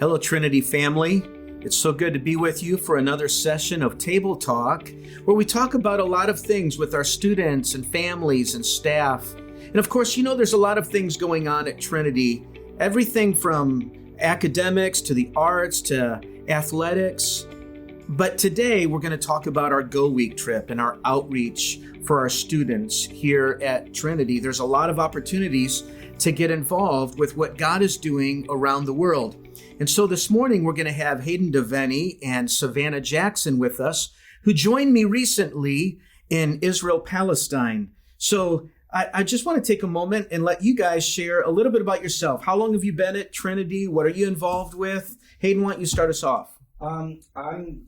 Hello, Trinity family. It's so good to be with you for another session of Table Talk, where we talk about a lot of things with our students and families and staff. And of course, you know, there's a lot of things going on at Trinity, everything from academics to the arts to athletics. But today we're going to talk about our Go Week trip and our outreach for our students here at Trinity. There's a lot of opportunities to get involved with what God is doing around the world. And so this morning we're going to have Hayden, Devenney, and Savannah Jackson with us, who joined me recently in Israel, Palestine. So I just want to take a moment and let you guys share a little bit about yourself. How long have you been at Trinity? What are you involved with? Hayden, why don't you start us off?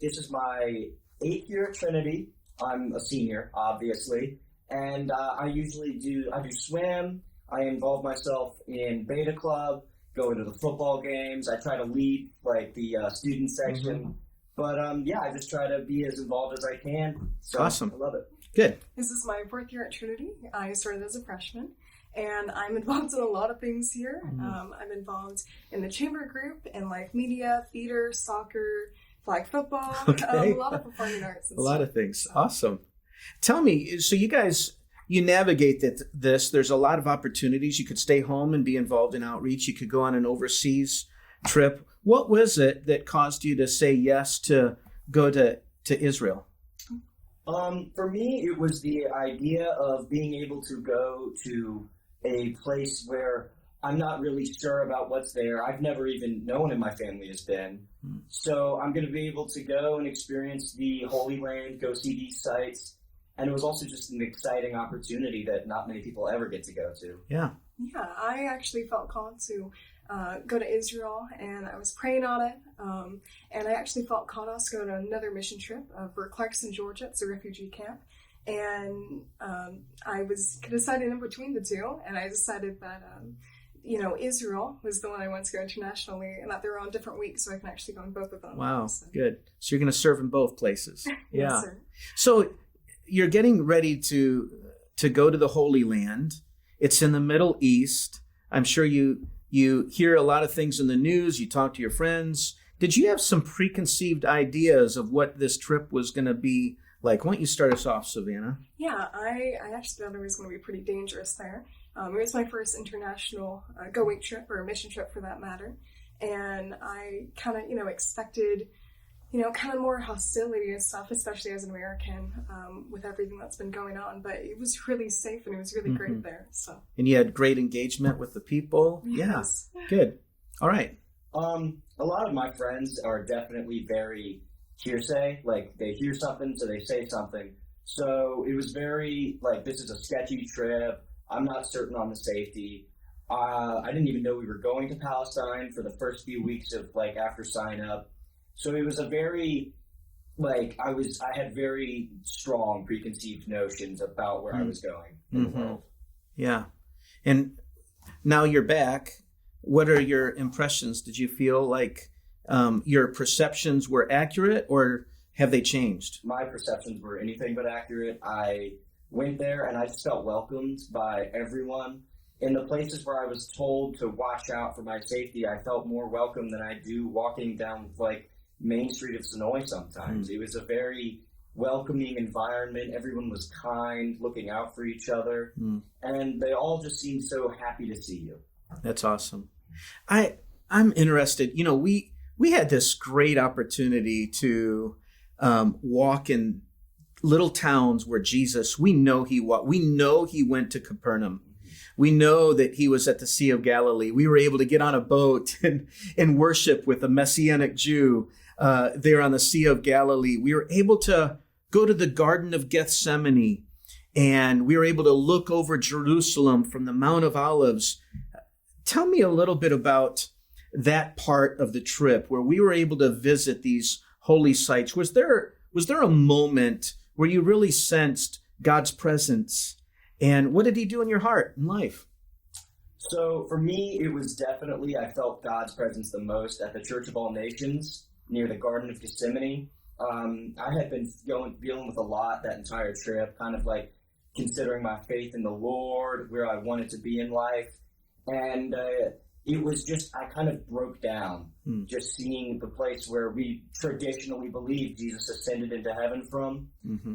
This is my 8th year at Trinity. I'm a senior, obviously, and I do swim. I involve myself in beta club, go to the football games. I try to lead the student section, but I just try to be as involved as I can. So awesome. I love it. Good. This is my 4th year at Trinity. I started as a freshman, and I'm involved in a lot of things here. I'm involved in the chamber group, in life media, theater, soccer, flag football, Okay. a lot of performing arts. And A lot stuff. of things. Awesome. Tell me, so you guys, you navigate this. There's a lot of opportunities. You could stay home and be involved in outreach. You could go on an overseas trip. What was it that caused you to say yes to go to Israel? For me, it was the idea of being able to go to a place where I'm not really sure about what's there. I've never even known if my family has been. So I'm going to be able to go and experience the Holy Land, go see these sites. And it was also just an exciting opportunity that not many people ever get to go to. Yeah. Yeah, I actually felt called to go to Israel, and I was praying on it. And I actually felt called us to go to another mission trip for Clarkson, Georgia. It's a refugee camp. And I was deciding in between the two, and I decided that Israel was the one I wanted to go internationally, and that they were on different weeks, so I can actually go in both of them. Wow. So. Good. So you're going to serve in both places. Yeah. Yes, sir. So you're getting ready to go to the Holy Land. It's in the Middle East. I'm sure you hear a lot of things in the news. You talk to your friends. Did you have some preconceived ideas of what this trip was going to be like? Why don't you start us off, Savannah? Yeah, I actually thought it was going to be pretty dangerous there. It was my first international Go Week trip, or mission trip for that matter. And I kind of, expected, kind of more hostility and stuff, especially as an American, with everything that's been going on. But it was really safe, and it was really great there. So. And you had great engagement with the people? Yes. Yeah. Good. All right. A lot of my friends are definitely very hearsay. Like, they hear something, so they say something. So it was very, this is a sketchy trip. I'm not certain on the safety. I didn't even know we were going to Palestine for the first few weeks of, after sign up. So it was a very, I had very strong preconceived notions about where I was going in the world. Yeah. And now you're back. What are your impressions? Did you feel like your perceptions were accurate, or have they changed? My perceptions were anything but accurate. I went there and I just felt welcomed by everyone. In the places where I was told to watch out for my safety, I felt more welcome than I do walking down Main Street of Sonoy sometimes. It was a very welcoming environment. Everyone was kind, looking out for each other, and they all just seemed so happy to see you. That's awesome. I'm interested. We had this great opportunity to walk in little towns where Jesus, we know he went to Capernaum. We know that he was at the Sea of Galilee. We were able to get on a boat and worship with a Messianic Jew there on the Sea of Galilee. We were able to go to the Garden of Gethsemane, and we were able to look over Jerusalem from the Mount of Olives. Tell me a little bit about that part of the trip where we were able to visit these holy sites. Was there a moment where you really sensed God's presence? And what did he do in your heart and life? So for me, it was definitely, I felt God's presence the most at the Church of All Nations near the Garden of Gethsemane. I had been dealing with a lot that entire trip, kind of considering my faith in the Lord, where I wanted to be in life. And it was just, I kind of broke down just seeing the place where we traditionally believe Jesus ascended into heaven from.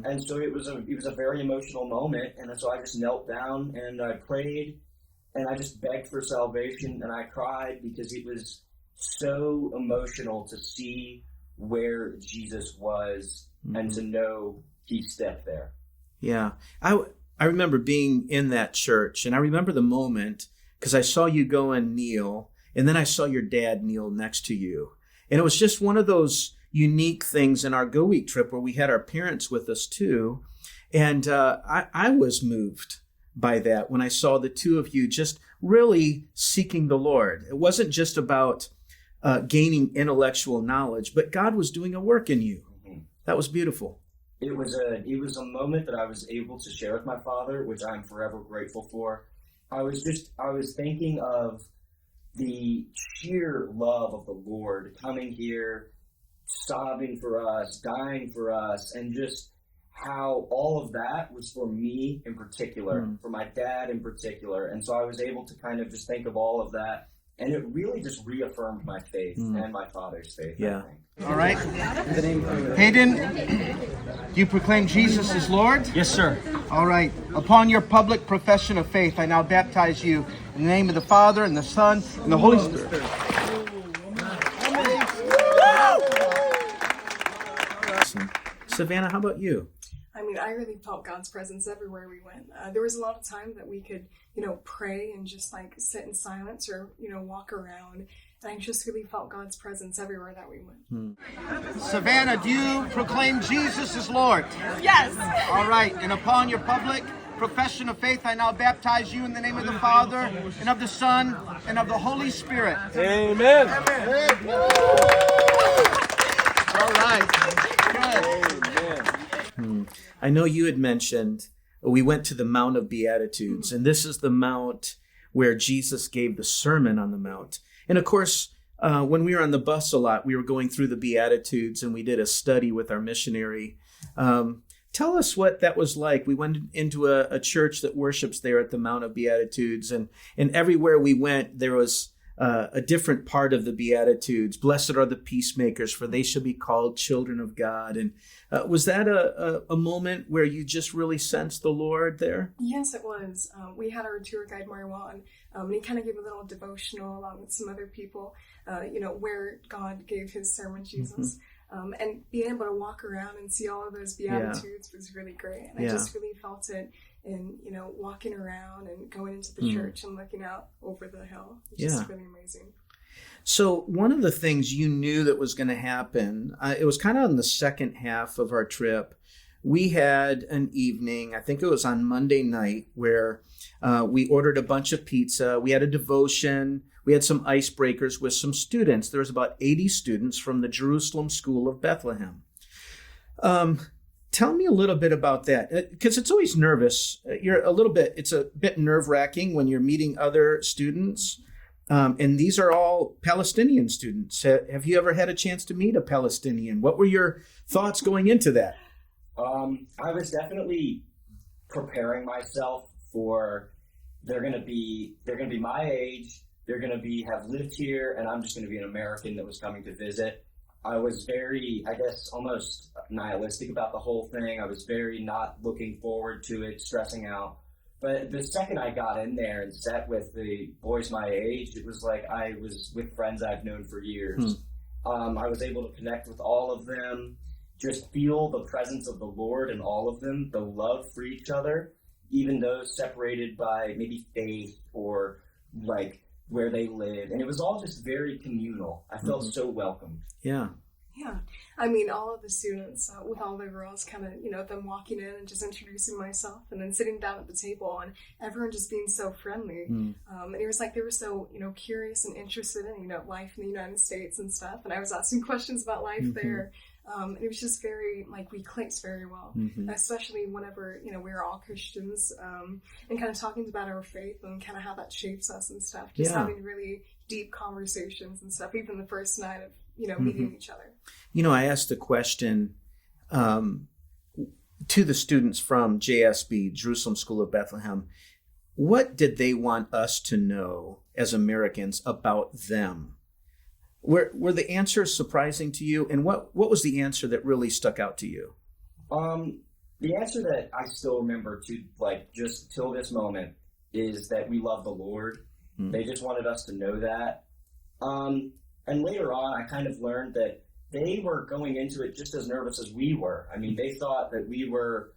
And so it was a very emotional moment. And so I just knelt down and I prayed and I just begged for salvation and I cried because it was so emotional to see where Jesus was and to know he stepped there. Yeah. I remember being in that church, and I remember the moment because I saw you go and kneel, and then I saw your dad kneel next to you. And it was just one of those unique things in our Go Week trip where we had our parents with us too. And I was moved by that when I saw the two of you just really seeking the Lord. It wasn't just about gaining intellectual knowledge, but God was doing a work in you. That was beautiful. It was a moment that I was able to share with my father, which I'm forever grateful for. I was thinking of the sheer love of the Lord coming here, sobbing for us, dying for us, and just how all of that was for me in particular, for my dad in particular. And so I was able to kind of just think of all of that. And it really just reaffirmed my faith and my father's faith, I think. All right. Hayden, do you proclaim Jesus as Lord? Yes, sir. All right. Upon your public profession of faith, I now baptize you in the name of the Father, and the Son, and the Holy Spirit. Awesome. Savannah, how about you? I mean, I really felt God's presence everywhere we went. There was a lot of time that we could, pray and just like sit in silence or, walk around. And I just really felt God's presence everywhere that we went. Savannah, do you proclaim Jesus as Lord? Yes. All right. And upon your public profession of faith, I now baptize you in the name of the Father, and of the Son, and of the Holy Spirit. Amen. All right. Good. I know you had mentioned we went to the Mount of Beatitudes, and this is the mount where Jesus gave the Sermon on the Mount. And of course, when we were on the bus a lot, we were going through the Beatitudes, and we did a study with our missionary. Tell us what that was like. We went into a church that worships there at the Mount of Beatitudes, and everywhere we went, there was a different part of the Beatitudes. Blessed are the peacemakers, for they shall be called children of God. And was that a moment where you just really sensed the Lord there? Yes, it was. We had our tour guide, Marwan, and he kind of gave a little devotional along with some other people, where God gave his sermon, Jesus. And being able to walk around and see all of those Beatitudes was really great. And I just really felt it in, walking around and going into the church and looking out over the hill. It's just really amazing. So one of the things you knew that was going to happen, it was kind of on the second half of our trip. We had an evening, I think it was on Monday night, where we ordered a bunch of pizza. We had a devotion. We had some icebreakers with some students. There was about 80 students from the Jerusalem School of Bethlehem. Tell me a little bit about that, because it's always nervous. It's a bit nerve-wracking when you're meeting other students. And these are all Palestinian students. Have you ever had a chance to meet a Palestinian? What were your thoughts going into that? I was definitely preparing myself for they're going to be my age. They're going to have lived here, and I'm just going to be an American that was coming to visit. I was very, I guess, almost nihilistic about the whole thing. I was very not looking forward to it, stressing out. But the second I got in there and sat with the boys my age, it was like I was with friends I've known for years. I was able to connect with all of them, just feel the presence of the Lord in all of them, the love for each other, even those separated by maybe faith or like where they live. And it was all just very communal. I felt so welcome. Yeah. Yeah. I mean, all of the students with all the girls kind of, them walking in and just introducing myself and then sitting down at the table and everyone just being so friendly. And it was like they were so, curious and interested in, life in the United States and stuff. And I was asking questions about life there. And it was just very, we clicked very well, especially whenever, we were all Christians and kind of talking about our faith and kind of how that shapes us and stuff. Just having really deep conversations and stuff, even the first night of, meeting each other. I asked a question to the students from JSB, Jerusalem School of Bethlehem. what did they want us to know as Americans about them? Were the answers surprising to you? And what was the answer that really stuck out to you? The answer that I still remember to just till this moment is that we love the Lord. They just wanted us to know that. And later on, I kind of learned that they were going into it just as nervous as we were. I mean, they thought that we were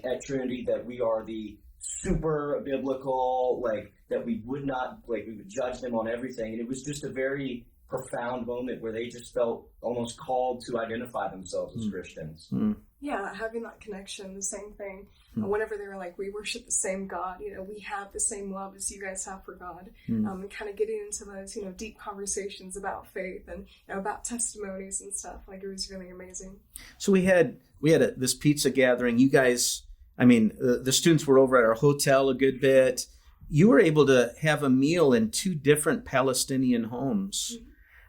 at Trinity, that we are the super biblical, that we would not, we would judge them on everything. And it was just a very profound moment where they just felt almost called to identify themselves as Christians. Yeah, having that connection, the same thing. Whenever they were we worship the same God, we have the same love as you guys have for God. And kind of getting into those, deep conversations about faith and about testimonies and stuff. It was really amazing. So we had this pizza gathering. You guys, the students were over at our hotel a good bit. You were able to have a meal in 2 different Palestinian homes.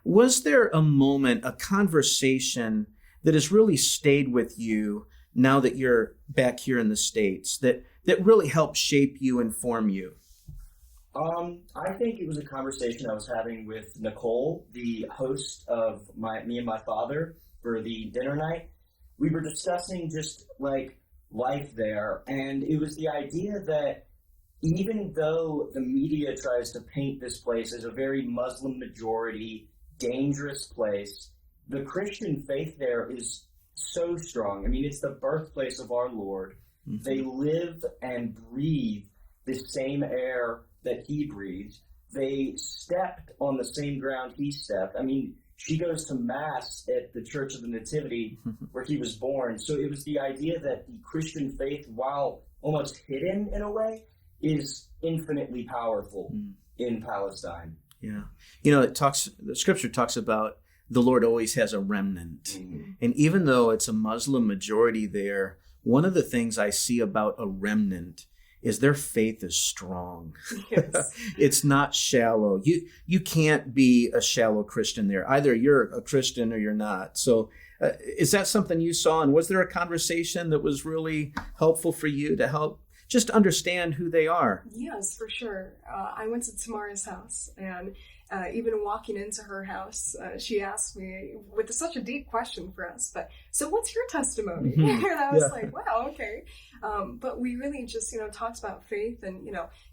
Was there a moment, a conversation that has really stayed with you now that you're back here in the States, that really helped shape you and form you? I think it was a conversation I was having with Nicole, the host of me and my father for the dinner night. We were discussing just life there, and it was the idea that even though the media tries to paint this place as a very Muslim majority, dangerous place, the Christian faith there is so strong. It's the birthplace of our Lord. They live and breathe the same air that he breathed. They stepped on the same ground he stepped. She goes to Mass at the Church of the Nativity where he was born. So it was the idea that the Christian faith, while almost hidden in a way, is infinitely powerful in Palestine. Yeah. The scripture talks about the Lord always has a remnant. And even though it's a Muslim majority there, one of the things I see about a remnant is their faith is strong. Yes. It's not shallow. You can't be a shallow Christian there. Either you're a Christian or you're not. So is that something you saw? And was there a conversation that was really helpful for you to help just understand who they are? Yes, for sure. I went to Tamara's house, and even walking into her house, she asked me with such a deep question for us, so what's your testimony? And I was wow, okay. But we really just, talked about faith and,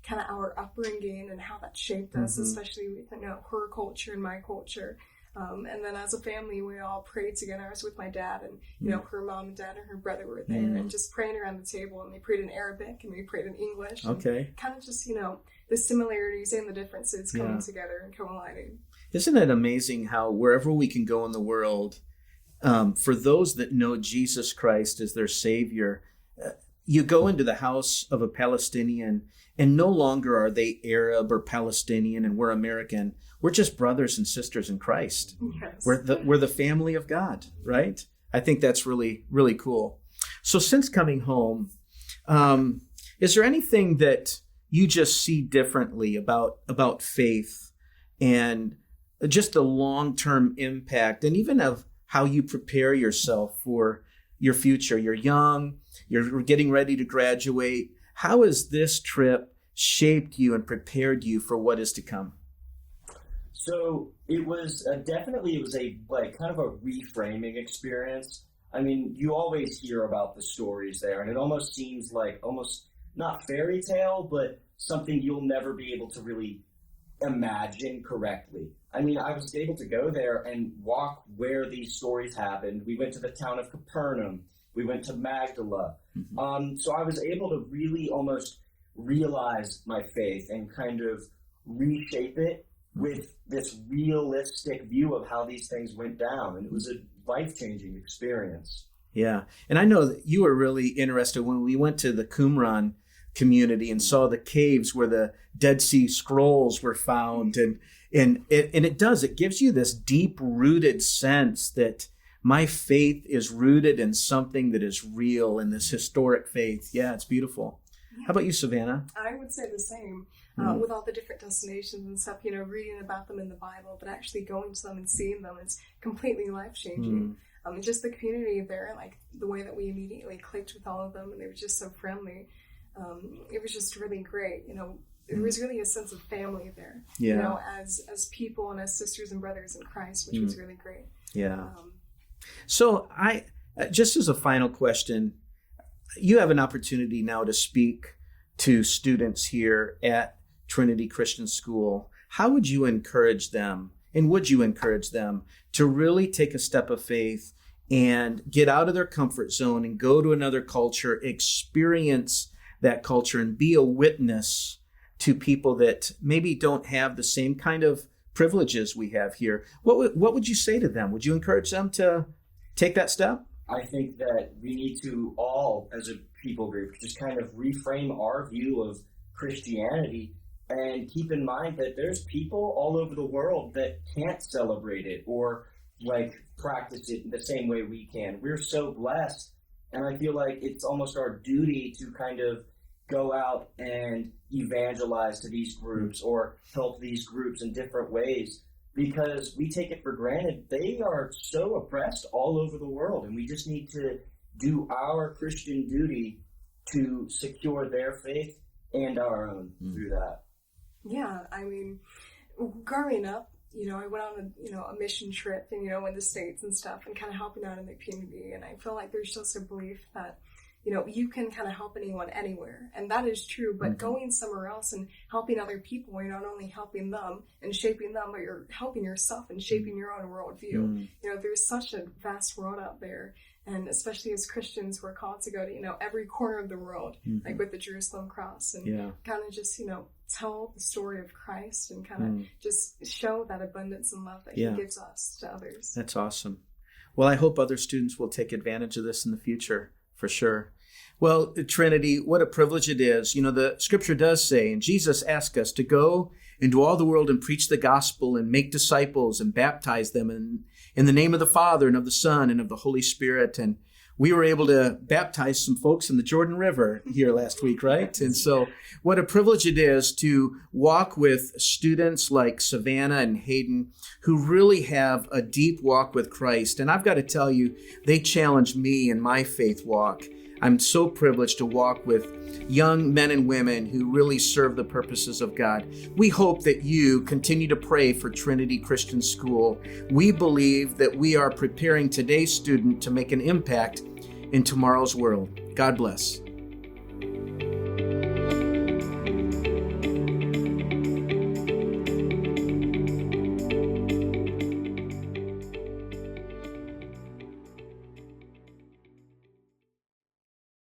kind of our upbringing and how that shaped us, especially with, her culture and my culture. And then as a family, we all prayed together. I was with my dad, and her mom and dad and her brother were there, and just praying around the table. And they prayed in Arabic, and we prayed in English. Okay. Kind of just, the similarities and the differences coming together and colliding. Isn't it amazing how wherever we can go in the world, for those that know Jesus Christ as their Savior, you go into the house of a Palestinian, and no longer are they Arab or Palestinian, and we're American. We're just brothers and sisters in Christ. Yes. We're the family of God, right? I think that's really, really cool. So since coming home, is there anything that you just see differently about faith and just the long-term impact, and even of how you prepare yourself for your future? You're young, you're getting ready to graduate. How has this trip shaped you and prepared you for what is to come? So it was definitely a kind of a reframing experience. You always hear about the stories there, and it almost seems like almost not fairy tale, but something you'll never be able to really imagine correctly. I was able to go there and walk where these stories happened. We went to the town of Capernaum. We went to Magdala. So I was able to really almost realize my faith and kind of reshape it with this realistic view of how these things went down. And it was a life-changing experience. Yeah. And I know that you were really interested when we went to the Qumran community and saw the caves where the Dead Sea Scrolls were found. And it gives you this deep-rooted sense that my faith is rooted in something that is real, in this historic faith. Yeah, it's beautiful. How about you, Savannah? I would say the same. With all the different destinations and stuff, reading about them in the Bible, but actually going to them and seeing them, it's completely life-changing. Just the community there, the way that we immediately clicked with all of them, and they were just so friendly. it was just really great. There was really a sense of family there, Yeah. As people and as sisters and brothers in Christ, which was really great. Yeah. So just as a final question, you have an opportunity now to speak to students here at Trinity Christian School. How would you encourage them, and would you encourage them to really take a step of faith and get out of their comfort zone and go to another culture, experience that culture, and be a witness to people that maybe don't have the same kind of privileges we have here? What would you say to them? Would you encourage them to take that step? I think that we need to all, as a people group, just kind of reframe our view of Christianity and keep in mind that there's people all over the world that can't celebrate it or practice it the same way we can. We're so blessed, and I feel like it's almost our duty to kind of go out and evangelize to these groups or help these groups in different ways, because we take it for granted. They are so oppressed all over the world, and we just need to do our Christian duty to secure their faith and our own through that. Yeah, I mean, growing up, I went on a mission trip, and, in the States and stuff, and kind of helping out in the community. And I feel like there's just a belief that, you can kind of help anyone anywhere. And that is true. But going somewhere else and helping other people, you're not only helping them and shaping them, but you're helping yourself and shaping your own worldview. There's such a vast world out there. And especially as Christians, we're called to go to, every corner of the world, like with the Jerusalem cross, and kind of just, tell the story of Christ and kind of just show that abundance and love that he gives us to others. That's awesome. Well, I hope other students will take advantage of this in the future, for sure. Well, Trinity, what a privilege it is. The scripture does say, and Jesus asked us to go into all the world and preach the gospel and make disciples and baptize them in the name of the Father and of the Son and of the Holy Spirit. And we were able to baptize some folks in the Jordan River here last week, right? And so what a privilege it is to walk with students like Savannah and Hayden, who really have a deep walk with Christ. And I've got to tell you, they challenge me in my faith walk. I'm so privileged to walk with young men and women who really serve the purposes of God. We hope that you continue to pray for Trinity Christian School. We believe that we are preparing today's student to make an impact in tomorrow's world. God bless.